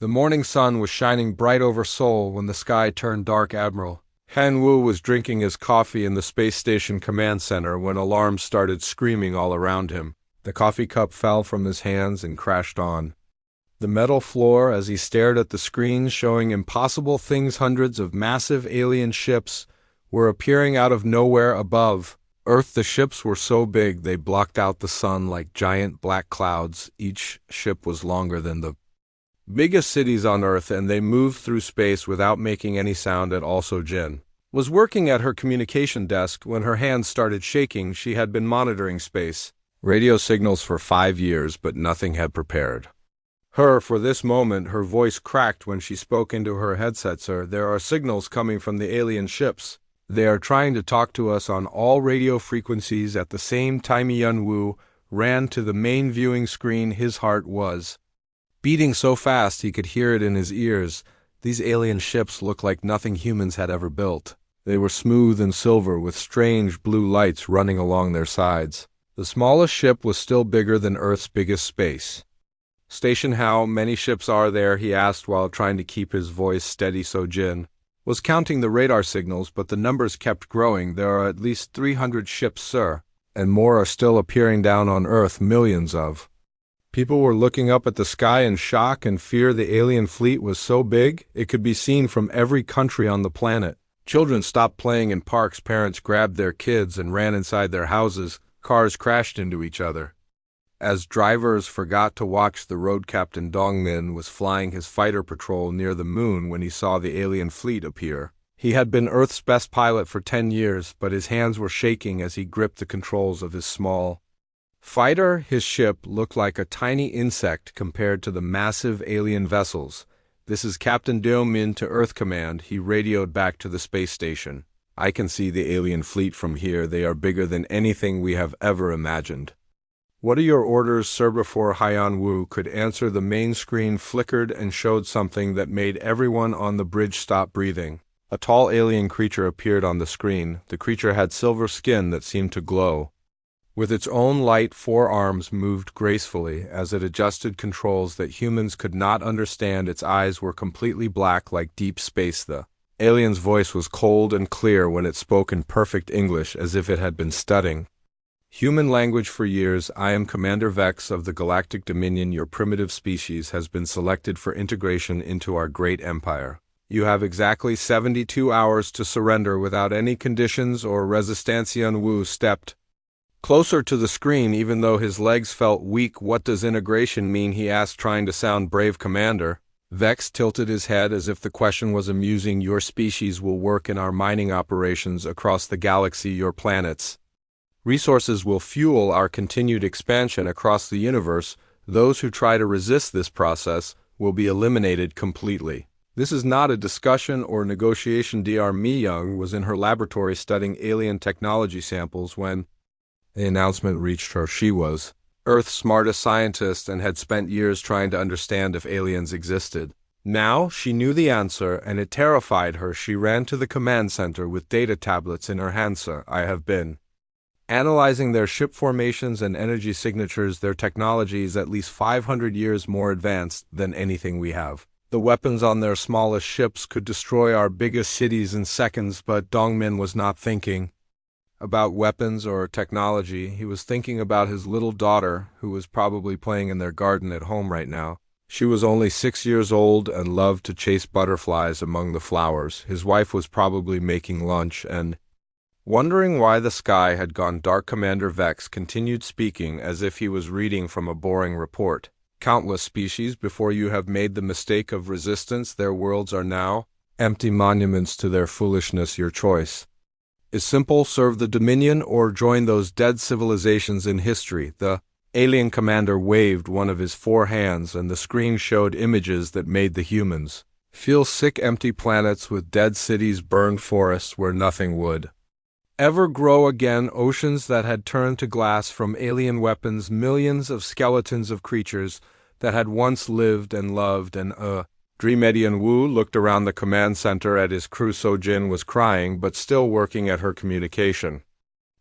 The morning sun was shining bright over Seoul when the sky turned dark. Admiral Han Woo was drinking his coffee in the space station command center when alarms started screaming all around him. The coffee cup fell from his hands and crashed on the metal floor as he stared at the screens showing impossible things. Hundreds of massive alien ships were appearing out of nowhere above Earth. The ships were so big they blocked out the sun like giant black clouds. Each ship was longer than the biggest cities on Earth, and they moved through space without making any sound at all. So Jin was working at her communication desk when her hands started shaking. She had been monitoring space radio signals for 5 years, but nothing had prepared her for this moment. Her voice cracked when she spoke into her headset. Sir, there are signals coming from the alien ships. They are trying to talk to us on all radio frequencies at the same time. Yun Woo ran to the main viewing screen. His heart was beating so fast he could hear it in his ears. These alien ships looked like nothing humans had ever built. They were smooth and silver with strange blue lights running along their sides. The smallest ship was still bigger than Earth's biggest space station. How many ships are there? He asked while trying to keep his voice steady. So Jin was counting the radar signals, but the numbers kept growing. There are at least 300 ships, sir, and more are still appearing down on Earth. Millions of people were looking up at the sky in shock and fear. The alien fleet was so big, it could be seen from every country on the planet. Children stopped playing in parks. Parents grabbed their kids and ran inside their houses. Cars crashed into each other as drivers forgot to watch the road. Captain Dongmin was flying his fighter patrol near the moon when he saw the alien fleet appear. He had been Earth's best pilot for 10 years, but his hands were shaking as he gripped the controls of his small fighter. His ship looked like a tiny insect compared to the massive alien vessels. This is Captain Dongmin to Earth Command. He radioed back to the space station. I can see the alien fleet from here. They are bigger than anything we have ever imagined. What are your orders, sir? Before Hyun Woo could answer, the main screen flickered and showed something that made everyone on the bridge stop breathing. A tall alien creature appeared on the screen. The creature had silver skin that seemed to glow. With its own light, 4 arms moved gracefully as it adjusted controls that humans could not understand. Its eyes were completely black like deep space. The alien's voice was cold and clear when it spoke in perfect English, as if it had been studying human language for years. I am Commander Vex of the Galactic Dominion. Your primitive species has been selected for integration into our great empire. You have exactly 72 hours to surrender without any conditions or resistance. Yun Woo stepped closer to the screen even though his legs felt weak. What does integration mean? He asked, trying to sound brave. Commander Vex tilted his head as if the question was amusing. Your species will work in our mining operations across the galaxy. Your planet's resources will fuel our continued expansion across the universe. Those who try to resist this process will be eliminated completely. This is not a discussion or negotiation. Dr. Mi Young was in her laboratory studying alien technology samples when the announcement reached her. She was Earth's smartest scientist and had spent years trying to understand if aliens existed. Now she knew the answer, and it terrified her. She ran to the command center with data tablets in her hands. Sir, I have been analyzing their ship formations and energy signatures. Their technology is at least 500 years more advanced than anything we have. The weapons on their smallest ships could destroy our biggest cities in seconds. But Dongmin was not thinking about weapons or technology. He was thinking about his little daughter, who was probably playing in their garden at home right now. She was only 6 years old and loved to chase butterflies among the flowers. His wife was probably making lunch and wondering why the sky had gone dark. Commander Vex continued speaking as if he was reading from a boring report. Countless species before you have made the mistake of resistance. Their worlds are now empty monuments to their foolishness. Your choice is simple: serve the Dominion or join those dead civilizations in history. The alien commander waved one of his 4 hands, and the screen showed images that made the humans feel sick. Empty planets with dead cities, burned forests where nothing would ever grow again, oceans that had turned to glass from alien weapons, millions of skeletons of creatures that had once lived and loved and dreamed. Yun Woo looked around the command center at his crew. So Jin was crying but still working at her communication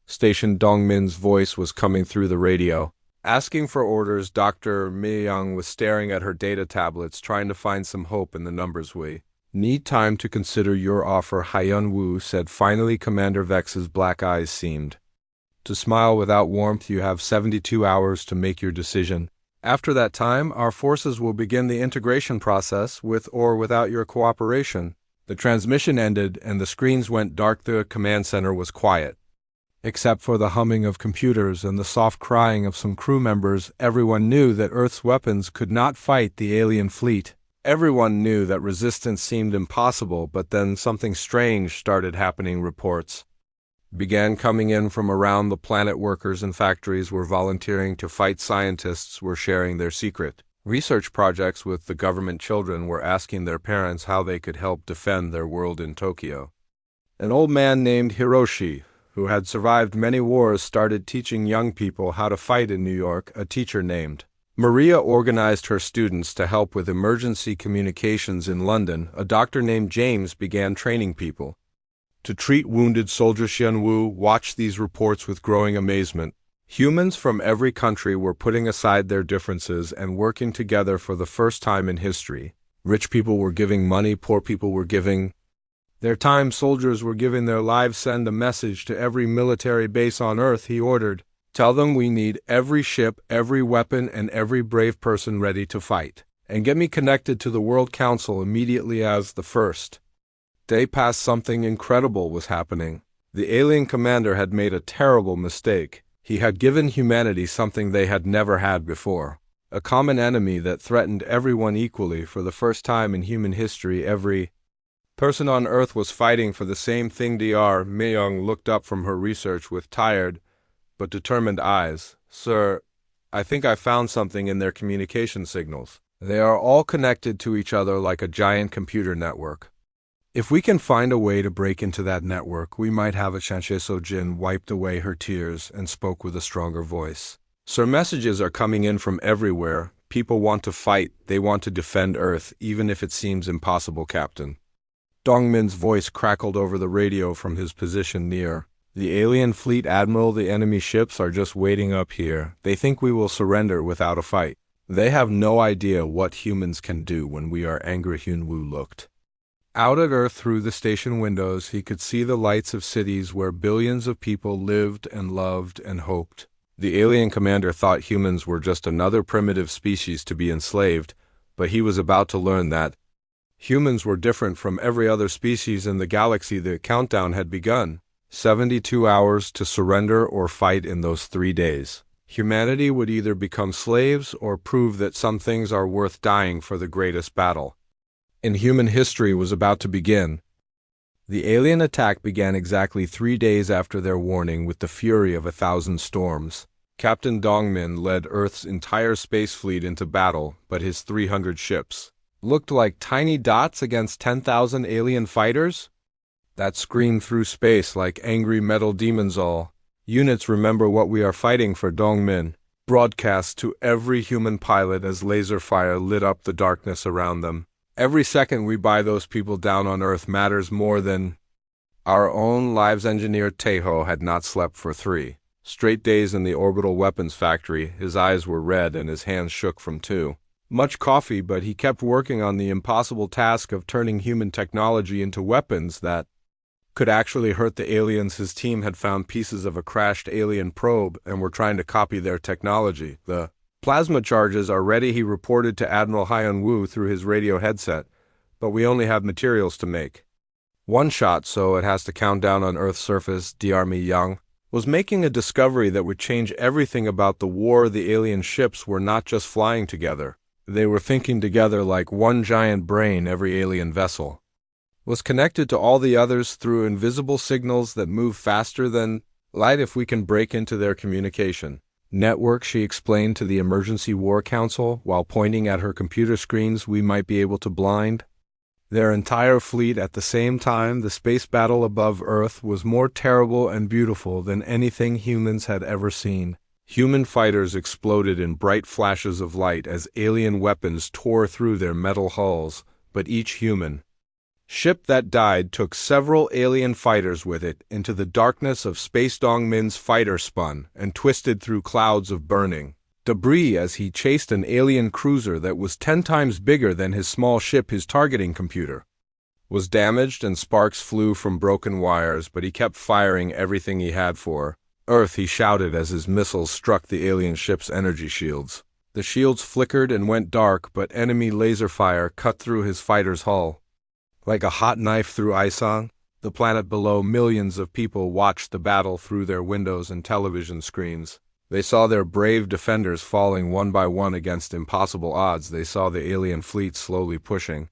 station. Dongmin's voice was coming through the radio. Asking for orders, Dr. Miyang was staring at her data tablets, trying to find some hope in the numbers we need time to consider your offer, Hyun Woo said. Finally, Commander Vex's black eyes seemed to smile without warmth. You have 72 hours to make your decision. After that time, our forces will begin the integration process with or without your cooperation. The transmission ended and the screens went dark. The command center was quiet. Except for the humming of computers and the soft crying of some crew members, everyone knew that Earth's weapons could not fight the alien fleet. Everyone knew that resistance seemed impossible, but then something strange started happening. Reports began coming in from around the planet. Workers in factories were volunteering to fight. Scientists were sharing their secret research projects with the government. Children were asking their parents how they could help defend their world in Tokyo. An old man named Hiroshi, who had survived many wars, started teaching young people how to fight in New York. A teacher named Maria organized her students to help with emergency communications in London. A doctor named James began training people to treat wounded soldiers. Hyun Woo watched these reports with growing amazement. Humans from every country were putting aside their differences and working together for the first time in history. Rich people were giving money, poor people were giving their time, soldiers were giving their lives. Send a message to every military base on Earth, he ordered. Tell them we need every ship, every weapon, and every brave person ready to fight. And get me connected to the World Council immediately. As the first day passed, something incredible was happening. The alien commander had made a terrible mistake. He had given humanity something they had never had before. A common enemy that threatened everyone equally. For the first time in human history, every person on Earth was fighting for the same thing. Dr. Myeong looked up from her research with tired but determined eyes. Sir, I think I found something in their communication signals. They are all connected to each other like a giant computer network. If we can find a way to break into that network, we might have a chance. Sojin wiped away her tears and spoke with a stronger voice. Sir, messages are coming in from everywhere. People want to fight. They want to defend Earth, even if it seems impossible, Captain. Dongmin's voice crackled over the radio from his position near the alien fleet. Admiral, the enemy ships are just waiting up here. They think we will surrender without a fight. They have no idea what humans can do when we are angry. Hyun Woo looked out at Earth through the station windows. He could see the lights of cities where billions of people lived and loved and hoped. The alien commander thought humans were just another primitive species to be enslaved, but he was about to learn that humans were different from every other species in the galaxy. The countdown had begun. 72 hours to surrender or fight. In those 3 days, humanity would either become slaves or prove that some things are worth dying for. The greatest battle in human history was about to begin. The alien attack began exactly 3 days after their warning with the fury of 1,000 storms. Captain Dongmin led Earth's entire space fleet into battle, but his 300 ships looked like tiny dots against 10,000 alien fighters that screamed through space like angry metal demons. All units, remember what we are fighting for, Dongmin broadcast to every human pilot as laser fire lit up the darkness around them. Every second we buy those people down on Earth matters more than our own lives. Engineer Taeho had not slept for 3 straight days in the orbital weapons factory. His eyes were red and his hands shook from too much coffee, but he kept working on the impossible task of turning human technology into weapons that could actually hurt the aliens. His team had found pieces of a crashed alien probe and were trying to copy their technology. The plasma charges are ready, he reported to Admiral Hyun Woo through his radio headset, but we only have materials to make one shot, so it has to count down on Earth's surface. Dr. Young was making a discovery that would change everything about the war. The alien ships were not just flying together. They were thinking together like one giant brain. Every alien vessel was connected to all the others through invisible signals that move faster than light. If we can break into their communication network, she explained to the Emergency War Council while pointing at her computer screens, we might be able to blind their entire fleet at the same time. The space battle above Earth was more terrible and beautiful than anything humans had ever seen. Human fighters exploded in bright flashes of light as alien weapons tore through their metal hulls, but each human ship that died took several alien fighters with it into the darkness of space. Dongmin's fighter spun and twisted through clouds of burning debris as he chased an alien cruiser that was 10 times bigger than his small ship. His targeting computer was damaged and sparks flew from broken wires, but he kept firing everything he had for Earth, he shouted as his missiles struck the alien ship's energy shields. The shields flickered and went dark, but enemy laser fire cut through his fighter's hull. Like a hot knife through icing, the planet below, millions of people watched the battle through their windows and television screens. They saw their brave defenders falling one by one against impossible odds. They saw the alien fleet slowly pushing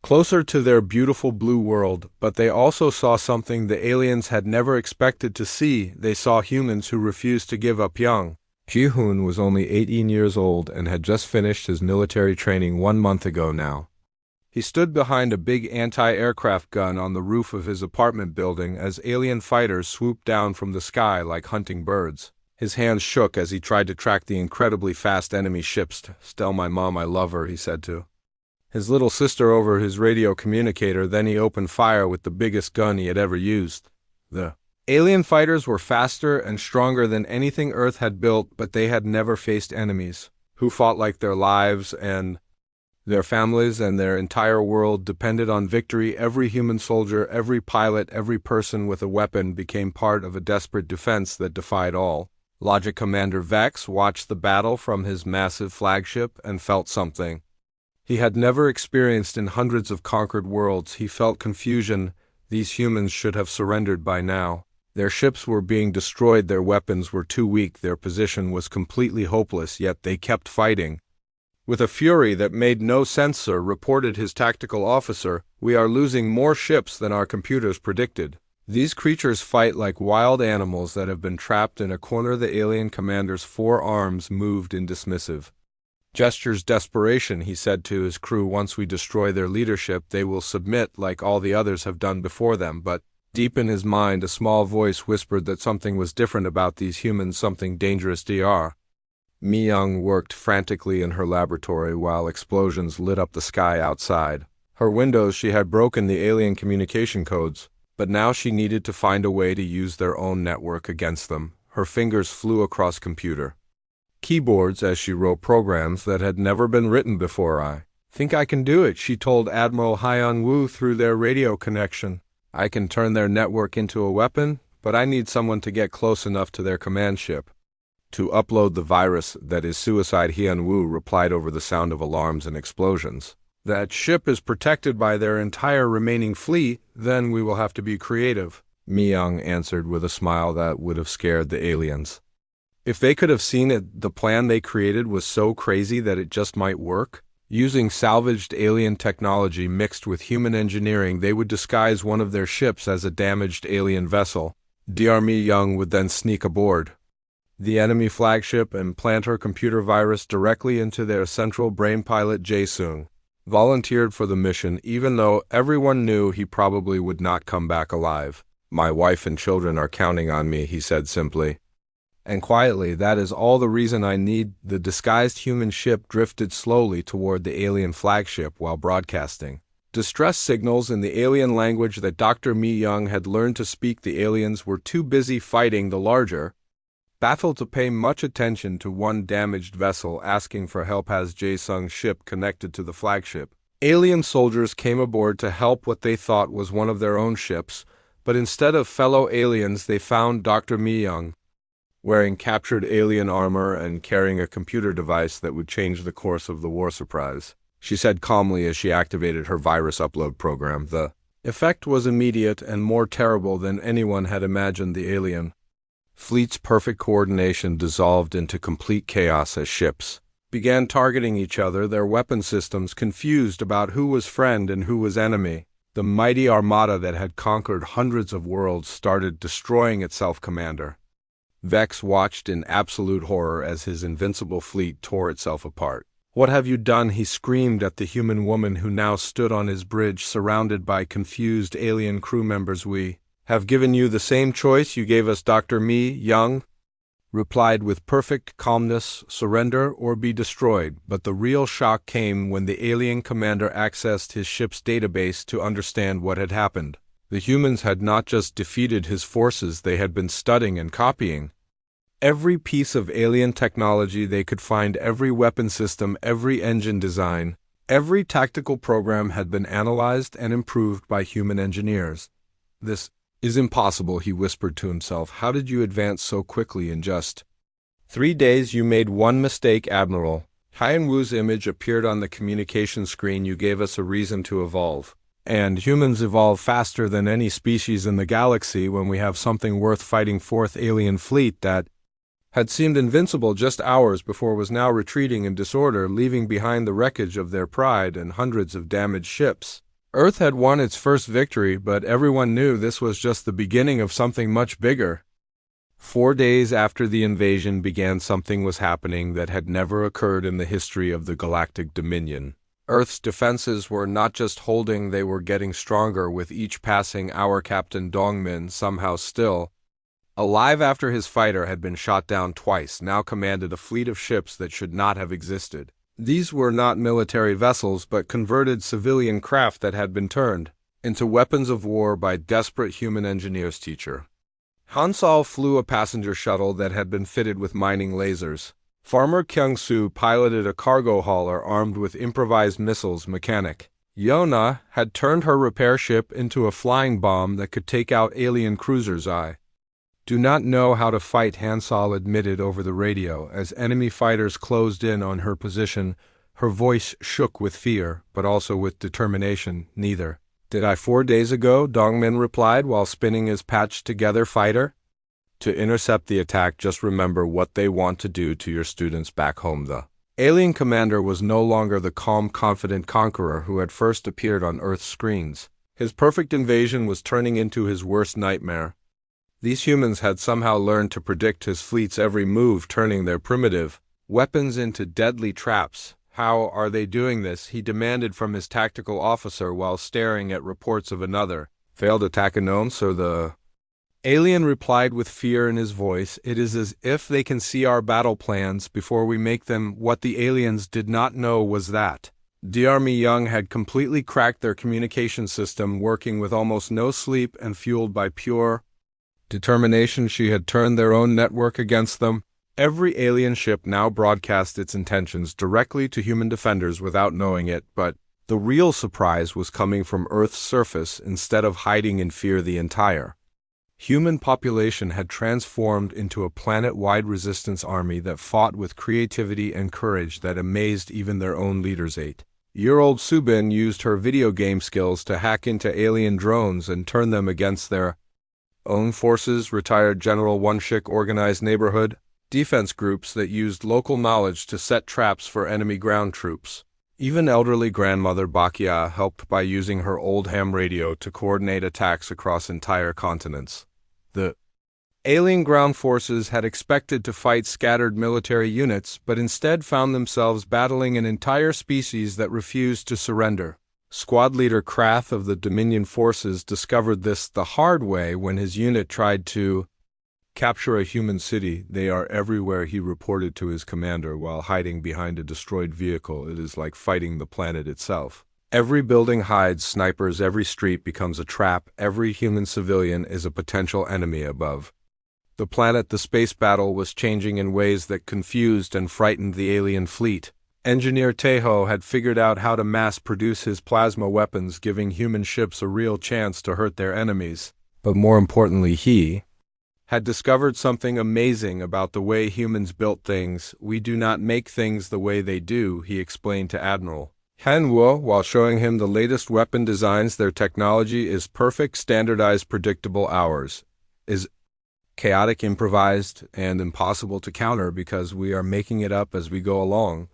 closer to their beautiful blue world, but they also saw something the aliens had never expected to see. They saw humans who refused to give up. Young Ji-hoon was only 18 years old and had just finished his military training 1 month ago now. He stood behind a big anti-aircraft gun on the roof of his apartment building as alien fighters swooped down from the sky like hunting birds. His hands shook as he tried to track the incredibly fast enemy ships. "Tell my mom I love her," he said to his little sister over his radio communicator. Then he opened fire with the biggest gun he had ever used. The alien fighters were faster and stronger than anything Earth had built, but they had never faced enemies who fought like their lives and their families and their entire world depended on victory. Every human soldier, every pilot, every person with a weapon became part of a desperate defense that defied all logic. Commander Vex watched the battle from his massive flagship and felt something he had never experienced in hundreds of conquered worlds. He felt confusion. These humans should have surrendered by now. Their ships were being destroyed, their weapons were too weak, their position was completely hopeless, yet they kept fighting. With a fury that made no sense, sir, reported his tactical officer, "We are losing more ships than our computers predicted. These creatures fight like wild animals that have been trapped in a corner." The alien commander's 4 arms moved in dismissive gestures. "Desperation," he said to his crew. "Once we destroy their leadership, they will submit like all the others have done before them." But deep in his mind, a small voice whispered that something was different about these humans, something dangerous. Dr. Mi-young worked frantically in her laboratory while explosions lit up the sky outside. Her windows, she had broken the alien communication codes, but now she needed to find a way to use their own network against them. Her fingers flew across computer keyboards as she wrote programs that had never been written before. "I think I can do it," she told Admiral Hyun-woo through their radio connection. "I can turn their network into a weapon, but I need someone to get close enough to their command ship to upload the virus that is suicide." Hyun-woo replied over the sound of alarms and explosions. "That ship is protected by their entire remaining fleet, then we will have to be creative," Mi-young answered with a smile that would have scared the aliens. If they could have seen it, the plan they created was so crazy that it just might work. Using salvaged alien technology mixed with human engineering, they would disguise one of their ships as a damaged alien vessel. Dr. Mi-young would then sneak aboard the enemy flagship and plant her computer virus directly into their central brain. Pilot Jae-sung volunteered for the mission, even though everyone knew he probably would not come back alive. "My wife and children are counting on me," he said simply and quietly. "That is all the reason I need." The disguised human ship drifted slowly toward the alien flagship while broadcasting distress signals in the alien language that Dr. Mi-young had learned to speak. The aliens were too busy fighting the larger battle to pay much attention to one damaged vessel asking for help. As Jae-sung's ship connected to the flagship, alien soldiers came aboard to help what they thought was one of their own ships, but instead of fellow aliens they found Dr. Mi-young wearing captured alien armor and carrying a computer device that would change the course of the war. "Surprise," she said calmly as she activated her virus upload program. The effect was immediate and more terrible than anyone had imagined. The alien fleet's perfect coordination dissolved into complete chaos as ships began targeting each other, their weapon systems confused about who was friend and who was enemy. The mighty armada that had conquered hundreds of worlds started destroying itself. Commander Vex watched in absolute horror as his invincible fleet tore itself apart. "What have you done?" he screamed at the human woman who now stood on his bridge surrounded by confused alien crew members. "We have given you the same choice you gave us," Dr. Mi-young replied with perfect calmness, "surrender or be destroyed." But the real shock came when the alien commander accessed his ship's database to understand what had happened. The humans had not just defeated his forces, they had been studying and copying Every piece of alien technology they could find, every weapon system, every engine design, every tactical program had been analyzed and improved by human engineers. This is impossible, he whispered to himself. How did you advance so quickly in just 3 days? You made one mistake, Admiral. Han Wu's image appeared on the communication screen. You gave us a reason to evolve. And humans evolve faster than any species in the galaxy when we have something worth fighting. Fourth alien fleet that had seemed invincible just hours before was now retreating in disorder, leaving behind the wreckage of their pride and hundreds of damaged ships. Earth had won its first victory, but everyone knew this was just the beginning of something much bigger. 4 days after the invasion began, something was happening that had never occurred in the history of the Galactic Dominion. Earth's defenses were not just holding, they were getting stronger with each passing hour. Captain Dongmin, somehow still alive after his fighter had been shot down twice, now commanded a fleet of ships that should not have existed. These were not military vessels, but converted civilian craft that had been turned into weapons of war by desperate human engineers. Teacher Hansal flew a passenger shuttle that had been fitted with mining lasers. Farmer Kyung-soo piloted a cargo hauler armed with improvised missiles. Mechanic Yona had turned her repair ship into a flying bomb that could take out alien cruisers. I do not know how to fight, Hansal admitted over the radio as enemy fighters closed in on her position. Her voice shook with fear, but also with determination. Neither did I 4 days ago, Dongmin replied while spinning his patched-together fighter. To intercept the attack, just remember what they want to do to your students back home. The alien commander was no longer the calm, confident conqueror who had first appeared on Earth's screens. His perfect invasion was turning into his worst nightmare. These humans had somehow learned to predict his fleet's every move, turning their primitive weapons into deadly traps. How are they doing this? He demanded from his tactical officer while staring at reports of another failed attack unknown. So the alien replied with fear in his voice, it is as if they can see our battle plans before we make them. What the aliens did not know was that Army Young had completely cracked their communication system, working with almost no sleep and fueled by pure determination. She had turned their own network against them. Every alien ship now broadcast its intentions directly to human defenders without knowing it, but the real surprise was coming from Earth's surface. Instead of hiding in fear, the entire human population had transformed into a planet-wide resistance army that fought with creativity and courage that amazed even their own leaders. 8-year-old Subin used her video game skills to hack into alien drones and turn them against their own forces. Retired General Wonshik organized neighborhood defense groups that used local knowledge to set traps for enemy ground troops. Even elderly grandmother Bakia helped by using her old ham radio to coordinate attacks across entire continents. The alien ground forces had expected to fight scattered military units, but instead found themselves battling an entire species that refused to surrender. Squad leader Krath of the Dominion forces discovered this the hard way when his unit tried to capture a human city. They are everywhere, he reported to his commander while hiding behind a destroyed vehicle. It is like fighting the planet itself. Every building hides snipers, every street becomes a trap, every human civilian is a potential enemy. Above the planet, the space battle was changing in ways that confused and frightened the alien fleet. Engineer Teho had figured out how to mass-produce his plasma weapons, giving human ships a real chance to hurt their enemies. But more importantly, he had discovered something amazing about the way humans built things. We do not make things the way they do, he explained to Admiral Han Wu while showing him the latest weapon designs. Their technology is perfect, standardized, predictable. Ours is chaotic, improvised, and impossible to counter because we are making it up as we go along.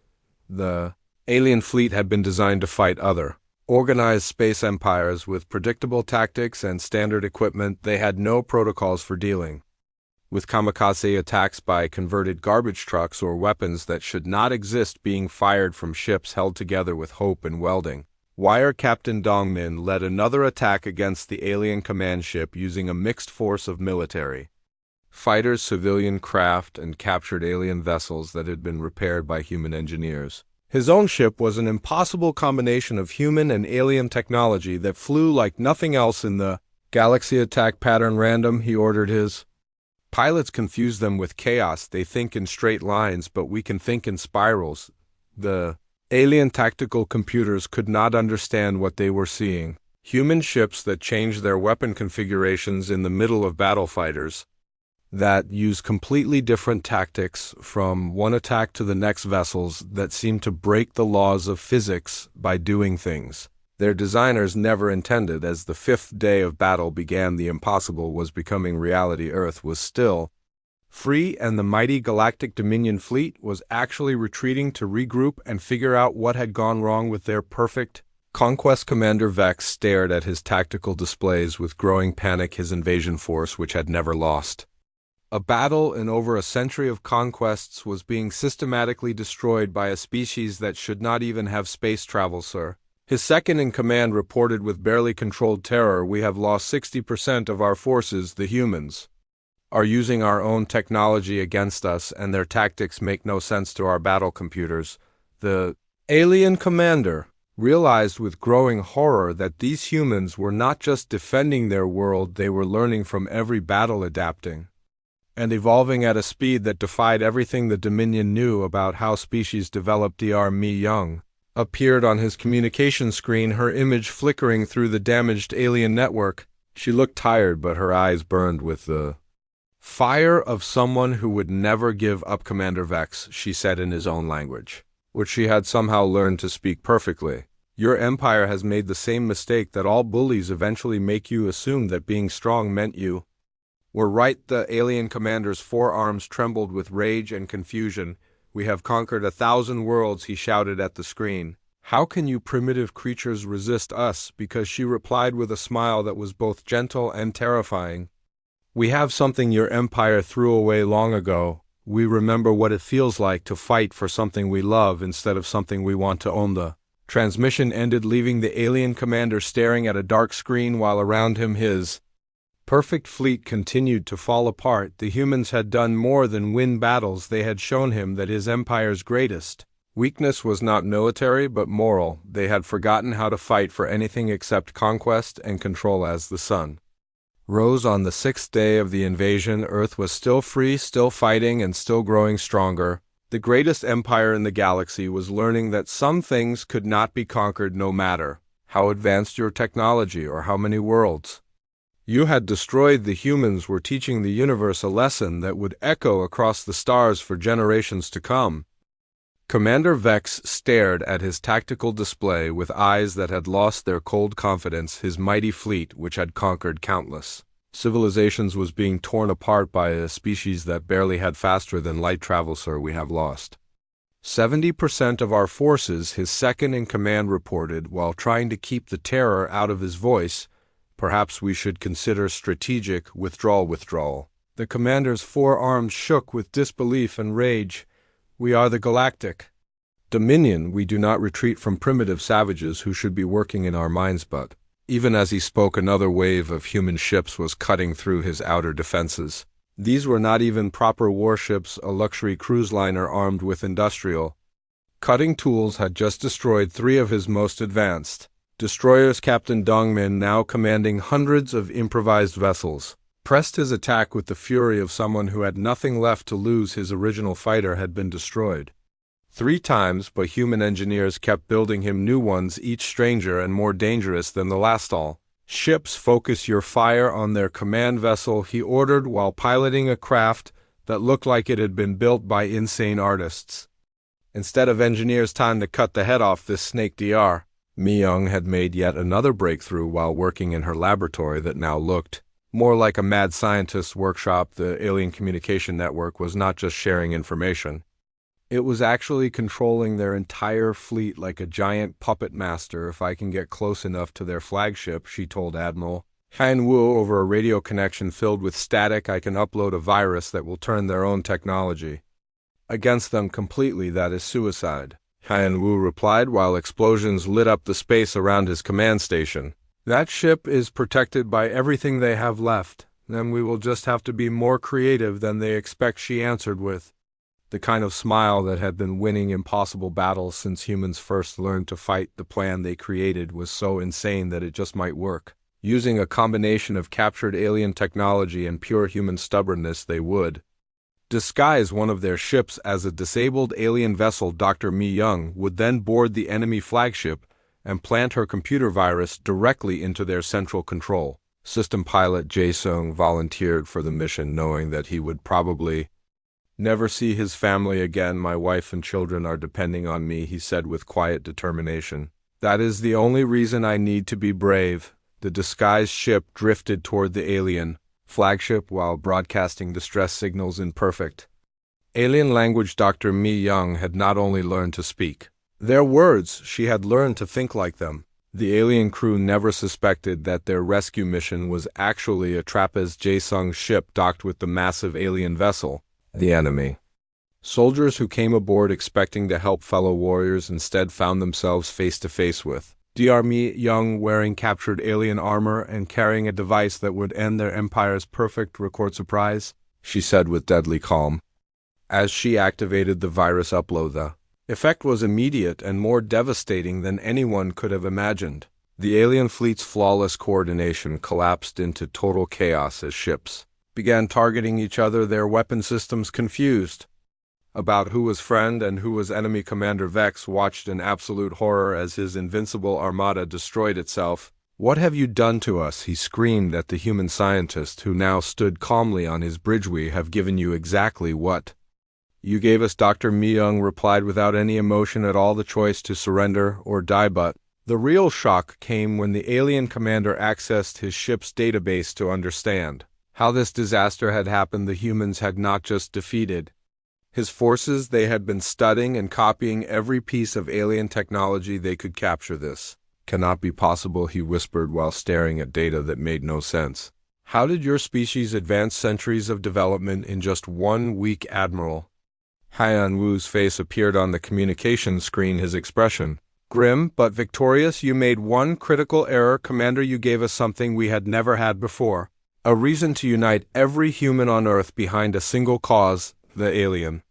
The alien fleet had been designed to fight other organized space empires with predictable tactics and standard equipment. They had no protocols for dealing with kamikaze attacks by converted garbage trucks or weapons that should not exist being fired from ships held together with hope and welding wire. Captain Dongmin led another attack against the alien command ship using a mixed force of military fighters, civilian craft, and captured alien vessels that had been repaired by human engineers. His own ship was an impossible combination of human and alien technology that flew like nothing else in the galaxy. Attack pattern random, he ordered his Pilots confuse them with chaos. They think in straight lines, but we can think in spirals. The alien tactical computers could not understand what they were seeing. Human ships that change their weapon configurations in the middle of battle fighters, that use completely different tactics from one attack to the next, vessels that seem to break the laws of physics by doing things their designers never intended. As the fifth day of battle began, the impossible was becoming reality. Earth was still free, and the mighty galactic Dominion fleet was actually retreating to regroup and figure out what had gone wrong with their perfect conquest. Commander Vex stared at his tactical displays with growing panic. His invasion force, which had never lost a battle in over a century of conquests, was being systematically destroyed by a species that should not even have space travel, sir. His second-in-command reported with barely controlled terror. We have lost 60% of our forces. The humans are using our own technology against us, and their tactics make no sense to our battle computers. The alien commander realized with growing horror that these humans were not just defending their world, they were learning from every battle, adapting and evolving at a speed that defied everything the Dominion knew about how species develop. Dr. Mi Young appeared on his communication screen, her image flickering through the damaged alien network. She looked tired, but her eyes burned with the fire of someone who would never give up. Commander Vex, she said in his own language, which she had somehow learned to speak perfectly. Your empire has made the same mistake that all bullies eventually make. You assumed that being strong meant you were right. The alien commander's forearms trembled with rage and confusion. We have conquered 1,000 worlds, he shouted at the screen. How can you primitive creatures resist us? Because she replied with a smile that was both gentle and terrifying. We have something your empire threw away long ago. We remember what it feels like to fight for something we love instead of something we want to own. The transmission ended, leaving the alien commander staring at a dark screen while around him his perfect fleet continued to fall apart. The humans had done more than win battles. They had shown him that his empire's greatest weakness was not military but moral. They had forgotten how to fight for anything except conquest and control. As the sun rose on the sixth day of the invasion, Earth was still free, still fighting, and still growing stronger. The greatest empire in the galaxy was learning that some things could not be conquered, no matter how advanced your technology or how many worlds you had destroyed. The humans were teaching the universe a lesson that would echo across the stars for generations to come. Commander Vex stared at his tactical display with eyes that had lost their cold confidence. His mighty fleet, which had conquered countless civilizations, was being torn apart by a species that barely had faster than light travel. Sir, we have lost 70% of our forces, his second-in-command reported, while trying to keep the terror out of his voice. Perhaps we should consider strategic withdrawal. The commander's forearms shook with disbelief and rage. We are the galactic Dominion. We do not retreat from primitive savages who should be working in our mines. But even as he spoke, another wave of human ships was cutting through his outer defenses. These were not even proper warships. A luxury cruise liner armed with industrial cutting tools had just destroyed 3 of his most advanced destroyers. Captain Dongmin, now commanding hundreds of improvised vessels, pressed his attack with the fury of someone who had nothing left to lose. His original fighter had been destroyed 3 times, but human engineers kept building him new ones, each stranger and more dangerous than the last. All ships, focus your fire on their command vessel, he ordered while piloting a craft that looked like it had been built by insane artists. Instead of engineers, time to cut the head off this snake. Dr. Mi Young had made yet another breakthrough while working in her laboratory that now looked more like a mad scientist's workshop. The alien communication network was not just sharing information. It was actually controlling their entire fleet like a giant puppet master. If I can get close enough to their flagship, she told Admiral Han Wu over a radio connection filled with static, I can upload a virus that will turn their own technology against them completely. That is suicide, Han Wu replied while explosions lit up the space around his command station. That ship is protected by everything they have left. Then we will just have to be more creative than they expect, she answered with the kind of smile that had been winning impossible battles since humans first learned to fight. The plan they created was so insane that it just might work. Using a combination of captured alien technology and pure human stubbornness, they would disguise one of their ships as a disabled alien vessel. Dr. Mi Young would then board the enemy flagship and plant her computer virus directly into their central control system. Pilot Jae Sung volunteered for the mission, knowing that he would probably never see his family again. My wife and children are depending on me, he said with quiet determination. That is the only reason I need to be brave. The disguised ship drifted toward the alien flagship while broadcasting distress signals in perfect alien language. Dr. Mi Young had not only learned to speak their words, she had learned to think like them. The alien crew never suspected that their rescue mission was actually a trap, as Jae Sung's ship docked with the massive alien vessel. The enemy soldiers who came aboard expecting to help fellow warriors instead found themselves face to face with Dr. Mi Young, wearing captured alien armor and carrying a device that would end their empire's perfect record. Surprise, she said with deadly calm. As she activated the virus upload, the effect was immediate and more devastating than anyone could have imagined. The alien fleet's flawless coordination collapsed into total chaos as ships began targeting each other, their weapon systems confused about who was friend and who was enemy. Commander Vex watched in absolute horror as his invincible armada destroyed itself. What have you done to us? He screamed at the human scientist who now stood calmly on his bridge. We have given you exactly what you gave us, Dr. Mi Young replied without any emotion at all, the choice to surrender or die. But the real shock came when the alien commander accessed his ship's database to understand how this disaster had happened. The humans had not just defeated his forces, they had been studying and copying every piece of alien technology they could capture. This cannot be possible, he whispered while staring at data that made no sense. How did your species advance centuries of development in just 1 week, Admiral? Haiyan Wu's face appeared on the communication screen, his expression grim but victorious. You made one critical error, Commander. You gave us something we had never had before. A reason to unite every human on Earth behind a single cause, the alien.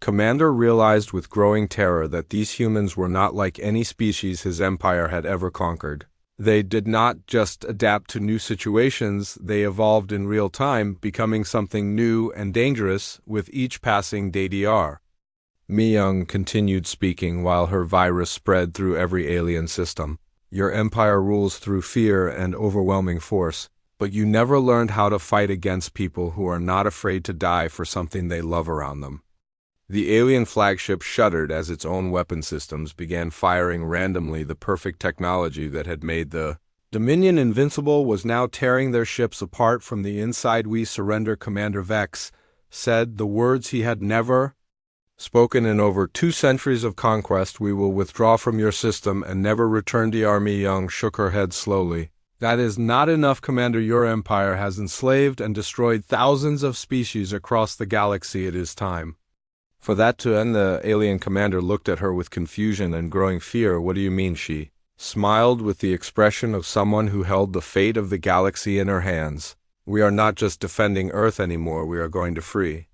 Commander realized with growing terror that these humans were not like any species his empire had ever conquered. They did not just adapt to new situations, they evolved in real time, becoming something new and dangerous with each passing day. Dr. Mi Young continued speaking while her virus spread through every alien system. Your empire rules through fear and overwhelming force, but you never learned how to fight against people who are not afraid to die for something they love around them. The alien flagship shuddered as its own weapon systems began firing randomly. The perfect technology that had made the Dominion invincible was now tearing their ships apart from the inside. We surrender, Commander Vex said, the words he had never spoken in over 2 centuries of conquest. We will withdraw from your system and never return. Dr. Mi Young shook her head slowly. That is not enough, Commander. Your empire has enslaved and destroyed thousands of species across the galaxy. It is time for that to end. The alien commander looked at her with confusion and growing fear. What do you mean? She smiled with the expression of someone who held the fate of the galaxy in her hands. We are not just defending Earth anymore. We are going to free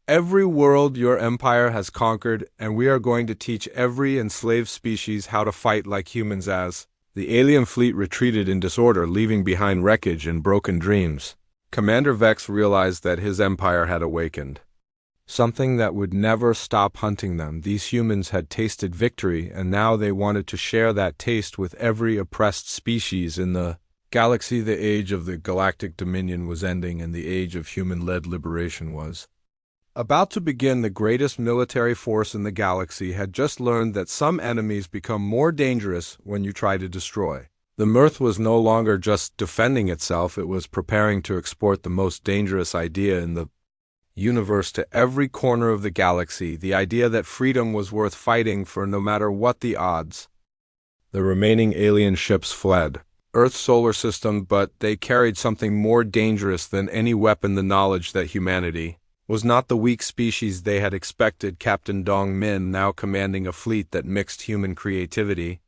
every world your empire has conquered, and we are going to teach every enslaved species how to fight like humans. As the alien fleet retreated in disorder, leaving behind wreckage and broken dreams, Commander Vex realized that his empire had awakened something that would never stop hunting them. These humans had tasted victory, and now they wanted to share that taste with every oppressed species in the galaxy. The age of the Galactic Dominion was ending, and the age of human-led liberation was about to begin. The greatest military force in the galaxy had just learned that some enemies become more dangerous when you try to destroy. The Earth was no longer just defending itself, it was preparing to export the most dangerous idea in the universe to every corner of the galaxy, the idea that freedom was worth fighting for no matter what the odds. The remaining alien ships fled Earth's solar system, but they carried something more dangerous than any weapon: the knowledge that humanity was not the weak species they had expected. Captain Dong Min, now commanding a fleet that mixed human creativity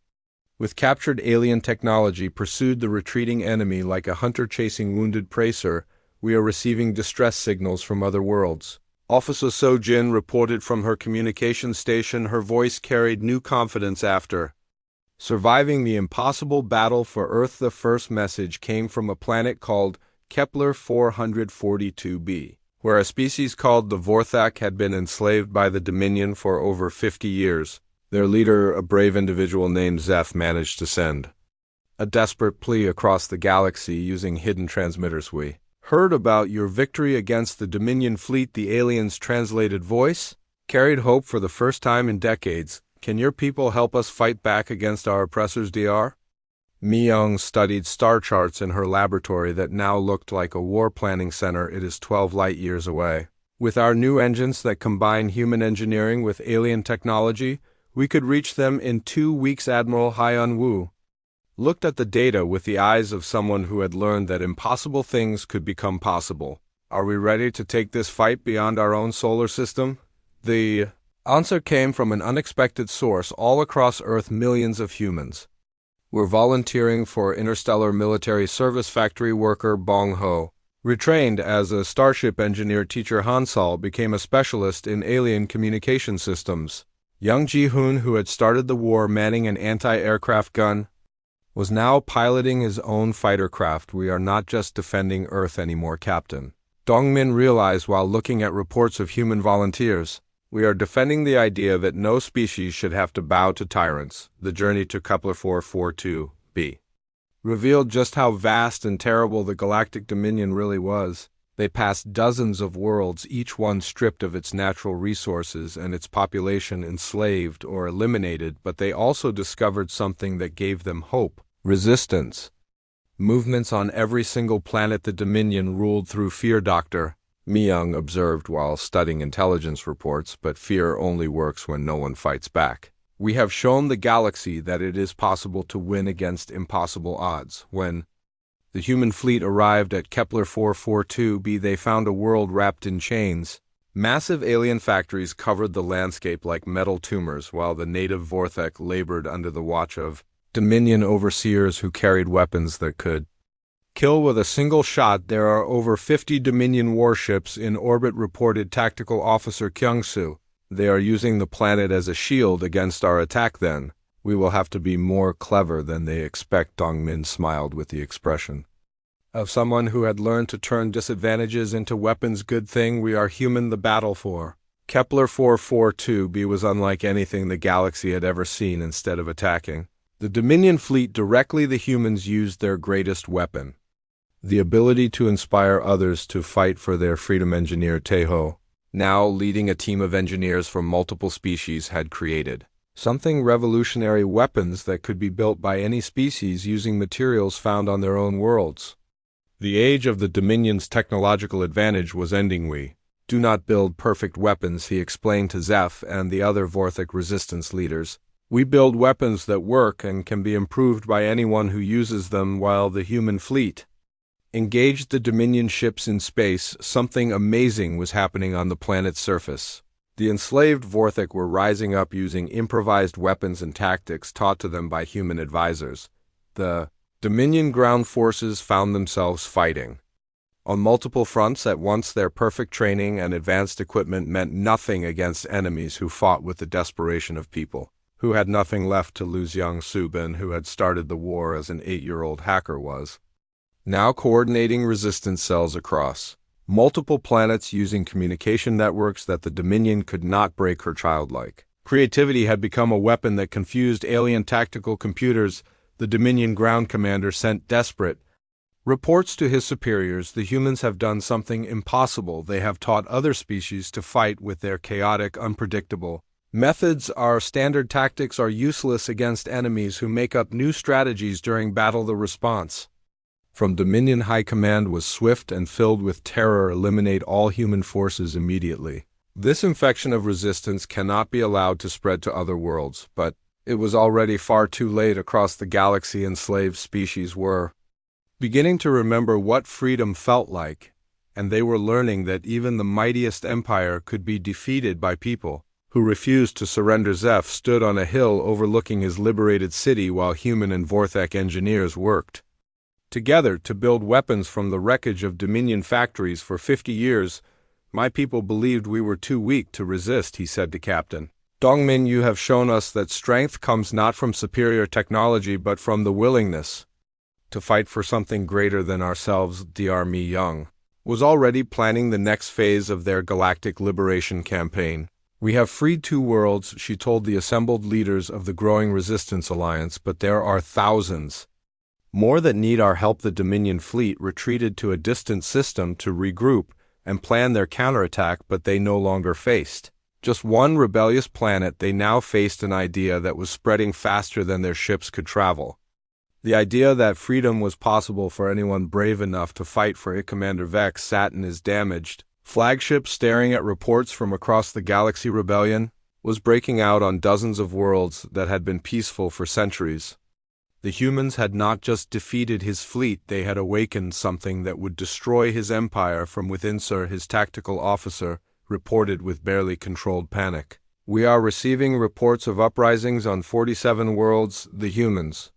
with captured alien technology, pursued the retreating enemy like a hunter chasing wounded prey. Sir, we are receiving distress signals from other worlds, Officer So Jin reported from her communication station. Her voice carried new confidence after Surviving the impossible battle for Earth. The first message came from a planet called Kepler 442b, where a species called the Vorthak had been enslaved by the Dominion for over 50 years. Their leader, a brave individual named Zeph, managed to send a desperate plea across the galaxy using hidden transmitters. "We heard about your victory against the Dominion fleet." The alien's translated voice carried hope for the first time in decades. "Can your people help us fight back against our oppressors, Dr.?" Mi-young studied star charts in her laboratory that now looked like a war planning center. "It is 12 light years away. With our new engines that combine human engineering with alien technology, we could reach them in 2 weeks." Admiral Hyun-woo looked at the data with the eyes of someone who had learned that impossible things could become possible. "Are we ready to take this fight beyond our own solar system?" The answer came from an unexpected source all across Earth: millions of humans were volunteering for interstellar military service. Factory worker Bong Ho, retrained as a starship engineer. Teacher Hansol became a specialist in alien communication systems. Young Ji-hoon, who had started the war manning an anti-aircraft gun, was now piloting his own fighter craft. "We are not just defending Earth anymore, Captain," Dongmin realized while looking at reports of human volunteers. "We are defending the idea that no species should have to bow to tyrants." The journey to Kepler 442b revealed just how vast and terrible the galactic dominion really was. They passed dozens of worlds, each one stripped of its natural resources and its population enslaved or eliminated, but they also discovered something that gave them hope: resistance. Movements on every single planet. The Dominion ruled through fear, Dr. Mi-young observed while studying intelligence reports, but fear only works when no one fights back. "We have shown the galaxy that it is possible to win against impossible odds." When the human fleet arrived at Kepler 442b, they found a world wrapped in chains. Massive alien factories covered the landscape like metal tumors, while the native Vorthak labored under the watch of Dominion overseers who carried weapons that could kill with a single shot. "There are over 50 Dominion warships in orbit," reported Tactical Officer Kyung-soo. "They are using the planet as a shield against our attack. Then we will have to be more clever than they expect." Dongmin smiled with the expression of someone who had learned to turn disadvantages into weapons. "Good thing we are human." The battle for Kepler 442b was unlike anything the galaxy had ever seen. Instead of attacking the Dominion fleet directly, the humans used their greatest weapon: the ability to inspire others to fight for their freedom. Engineer Taeho, now leading a team of engineers from multiple species, had created something revolutionary: weapons that could be built by any species using materials found on their own worlds. The age of the Dominion's technological advantage was ending. "We do not build perfect weapons," he explained to Zeph and the other Vorthak resistance leaders. "We build weapons that work and can be improved by anyone who uses them." While the human fleet engaged the Dominion ships in space, something amazing was happening on the planet's surface. The enslaved Vorthak were rising up using improvised weapons and tactics taught to them by human advisors. The Dominion ground forces found themselves fighting on multiple fronts at once. Their perfect training and advanced equipment meant nothing against enemies who fought with the desperation of people who had nothing left to lose. Young Subin, who had started the war as an 8-year-old hacker, was now coordinating resistance cells across multiple planets using communication networks that the Dominion could not break. Her childlike creativity had become a weapon that confused alien tactical computers. The Dominion ground commander sent desperate reports to his superiors: "The humans have done something impossible. They have taught other species to fight with their chaotic, unpredictable methods. Our standard tactics are useless against enemies who make up new strategies during battle." The response from Dominion High Command was swift and filled with terror: "Eliminate all human forces immediately. This infection of resistance cannot be allowed to spread to other worlds." But it was already far too late. Across the galaxy, enslaved species were beginning to remember what freedom felt like, and they were learning that even the mightiest empire could be defeated by people who refused to surrender. Zeph stood on a hill overlooking his liberated city while human and Vorthak engineers worked together to build weapons from the wreckage of Dominion factories. "For 50 years, my people believed we were too weak to resist," he said to Captain Dongmin, you have shown us that strength comes not from superior technology but from the willingness to fight for something greater than ourselves. Dr. Mi Young was already planning the next phase of their galactic liberation campaign. We have freed 2 worlds, she told the assembled leaders of the growing Resistance Alliance, but there are thousands more that need our help. The Dominion fleet retreated to a distant system to regroup and plan their counterattack, but they no longer faced just one rebellious planet. They now faced an idea that was spreading faster than their ships could travel. The idea that freedom was possible for anyone brave enough to fight for it. Commander Vex sat in his damaged flagship staring at reports from across the galaxy. Rebellion was breaking out on dozens of worlds that had been peaceful for centuries. The humans had not just defeated his fleet, they had awakened something that would destroy his empire from within. Sir, his tactical officer reported with barely controlled panic. We are receiving reports of uprisings on 47 worlds. The humans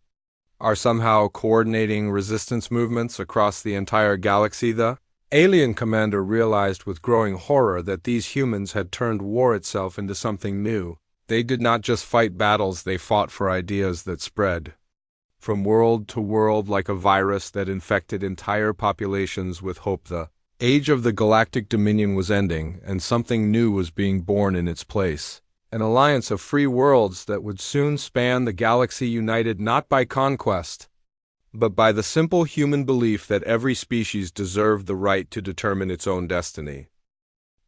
are somehow coordinating resistance movements across the entire galaxy. The alien commander realized with growing horror that these humans had turned war itself into something new. They did not just fight battles, they fought for ideas that spread from world to world like a virus that infected entire populations with hope. The age of the Galactic Dominion was ending, and something new was being born in its place. An alliance of free worlds that would soon span the galaxy, united not by conquest, but by the simple human belief that every species deserved the right to determine its own destiny.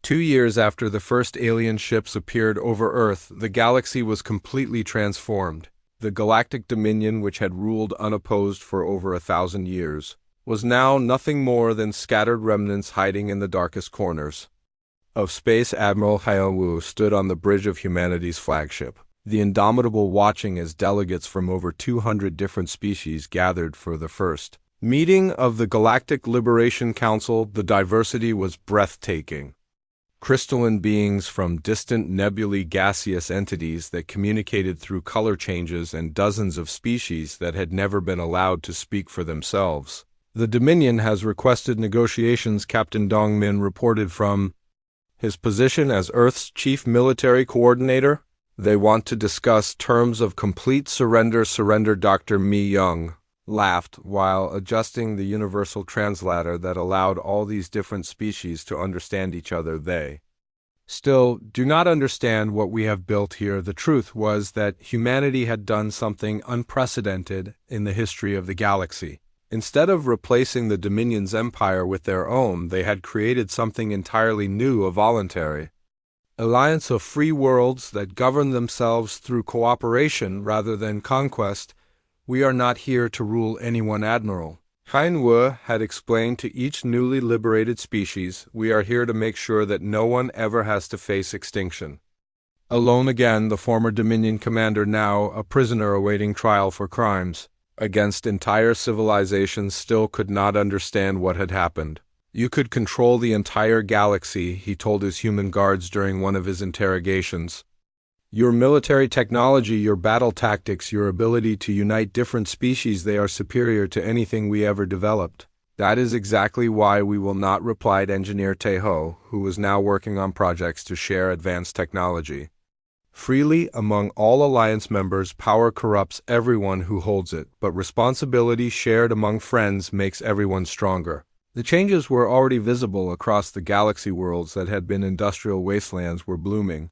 2 years after the first alien ships appeared over Earth, the galaxy was completely transformed. The Galactic Dominion, which had ruled unopposed for over 1,000 years, was now nothing more than scattered remnants hiding in the darkest corners of space. Admiral Hao Wu stood on the bridge of humanity's flagship, the Indomitable, watching as delegates from over 200 different species gathered for the first meeting of the Galactic Liberation Council. The diversity was breathtaking. Crystalline beings from distant nebulae, gaseous entities that communicated through color changes, and dozens of species that had never been allowed to speak for themselves. The Dominion has requested negotiations, Captain Dongmin reported from his position as Earth's chief military coordinator. They want to discuss terms of complete surrender. Dr. Mi Young laughed while adjusting the universal translator that allowed all these different species to understand each other. They still do not understand what we have built here. The truth was that humanity had done something unprecedented in the history of the galaxy. Instead of replacing the Dominion's empire with their own, they had created something entirely new, a voluntary alliance of free worlds that govern themselves through cooperation rather than conquest. We are not here to rule anyone, Admiral Hein Wu had explained to each newly liberated species. We are here to make sure that no one ever has to face extinction alone again. The former Dominion commander, now a prisoner awaiting trial for crimes against entire civilizations, still could not understand what had happened. You could control the entire galaxy, he told his human guards during one of his interrogations. Your military technology, your battle tactics, your ability to unite different species, they are superior to anything we ever developed. That is exactly why we will not, replied Engineer Teho, who was now working on projects to share advanced technology freely among all Alliance members. Power corrupts everyone who holds it, but responsibility shared among friends makes everyone stronger. The changes were already visible across the galaxy. Worlds that had been industrial wastelands were blooming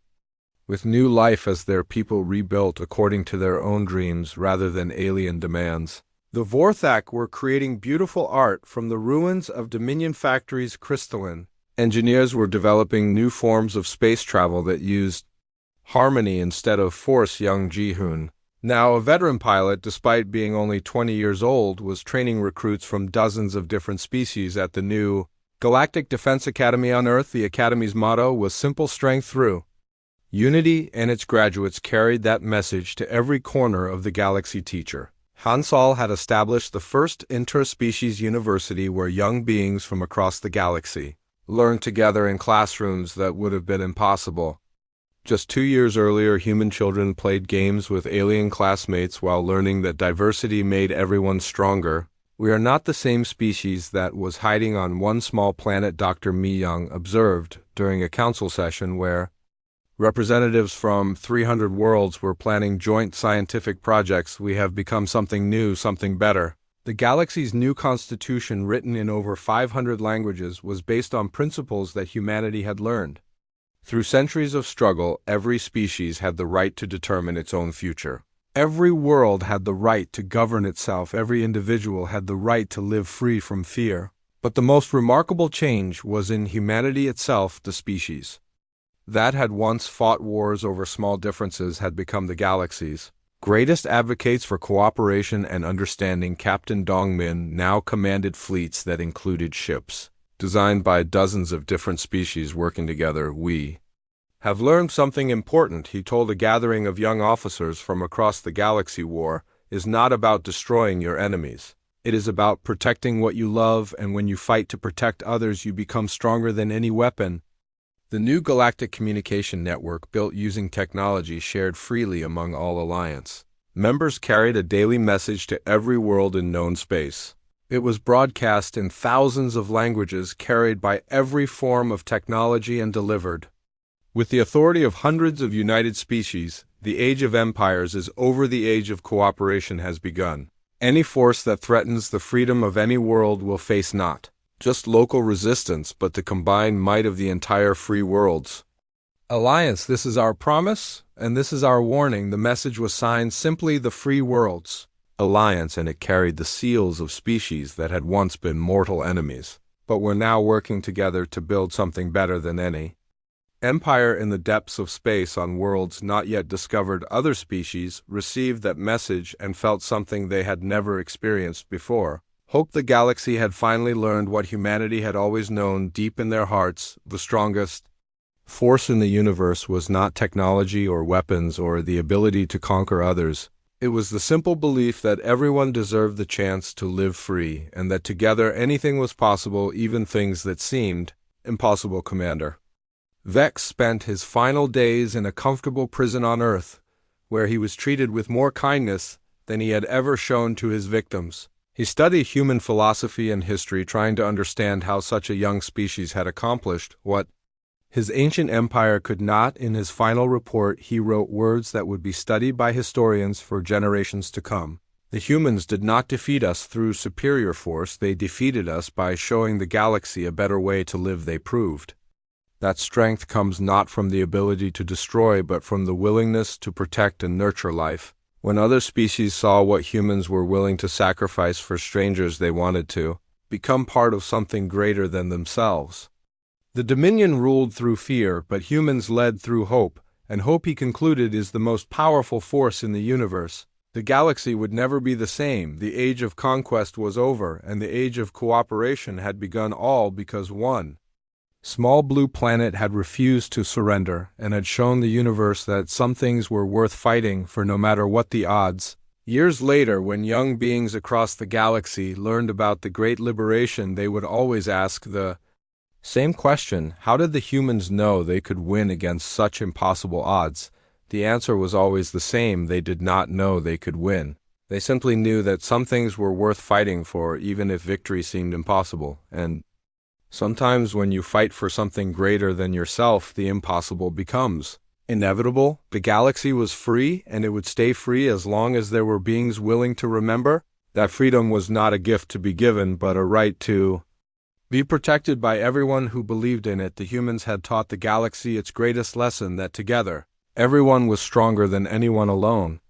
with new life as their people rebuilt according to their own dreams rather than alien demands. The Vorthak were creating beautiful art from the ruins of Dominion factories. Crystalline engineers were developing new forms of space travel that used harmony instead of force. Young Ji-hoon, now a veteran pilot despite being only 20 years old, was training recruits from dozens of different species at the new Galactic Defense Academy on Earth. The Academy's motto was simple: strength through unity, and its graduates carried that message to every corner of the galaxy. Teacher Hansol had established the first interspecies university where young beings from across the galaxy learned together in classrooms that would have been impossible just 2 years earlier. Human children played games with alien classmates while learning that diversity made everyone stronger. We are not the same species that was hiding on one small planet, Dr. Mi Young observed during a council session where Representatives from 300 worlds were planning joint scientific projects. We have become something new, something better. The galaxy's new constitution, written in over 500 languages, was based on principles that humanity had learned. Through centuries of struggle, every species had the right to determine its own future. Every world had the right to govern itself. Every individual had the right to live free from fear. But the most remarkable change was in humanity itself, the species. That had once fought wars over small differences had become the galaxy's greatest advocates for cooperation and understanding. Captain Dongmin now commanded fleets that included ships designed by dozens of different species working together. We have learned something important, he told a gathering of young officers from across the galaxy. War is not about destroying your enemies. It is about protecting what you love, and when you fight to protect others, you become stronger than any weapon. The new galactic communication network, built using technology shared freely among all Alliance members, carried a daily message to every world in known space. It was broadcast in thousands of languages, carried by every form of technology, and delivered with the authority of hundreds of united species. The age of empires is over. The age of cooperation has begun. Any force that threatens the freedom of any world will face not just local resistance, but the combined might of the entire free worlds. Alliance, this is our promise, and this is our warning. The message was signed simply the Free Worlds Alliance, and it carried the seals of species that had once been mortal enemies, but were now working together to build something better than any empire. In the depths of space, on worlds not yet discovered, other species received that message and felt something they had never experienced before. Hope. The galaxy had finally learned what humanity had always known deep in their hearts. The strongest force in the universe was not technology or weapons or the ability to conquer others. It was the simple belief that everyone deserved the chance to live free, and that together anything was possible, even things that seemed impossible. Commander Vex spent his final days in a comfortable prison on Earth, where he was treated with more kindness than he had ever shown to his victims. He studied human philosophy and history, trying to understand how such a young species had accomplished what his ancient empire could not. In his final report, he wrote words that would be studied by historians for generations to come. The humans did not defeat us through superior force. They defeated us by showing the galaxy a better way to live. They proved that strength comes not from the ability to destroy, but from the willingness to protect and nurture life. When other species saw what humans were willing to sacrifice for strangers, they wanted to become part of something greater than themselves. The Dominion ruled through fear, but humans led through hope, and hope, he concluded, is the most powerful force in the universe. The galaxy would never be the same. The age of conquest was over, and the age of cooperation had begun, all because one small blue planet had refused to surrender and had shown the universe that some things were worth fighting for, no matter what the odds. Years later, when young beings across the galaxy learned about the Great Liberation, they would always ask the same question: how did the humans know they could win against such impossible odds? The answer was always the same: they did not know they could win. They simply knew that some things were worth fighting for, even if victory seemed impossible. And sometimes when you fight for something greater than yourself, the impossible becomes inevitable. The galaxy was free, and it would stay free as long as there were beings willing to remember that freedom was not a gift to be given, but a right to be protected by everyone who believed in it. The humans had taught the galaxy its greatest lesson, that together, everyone was stronger than anyone alone.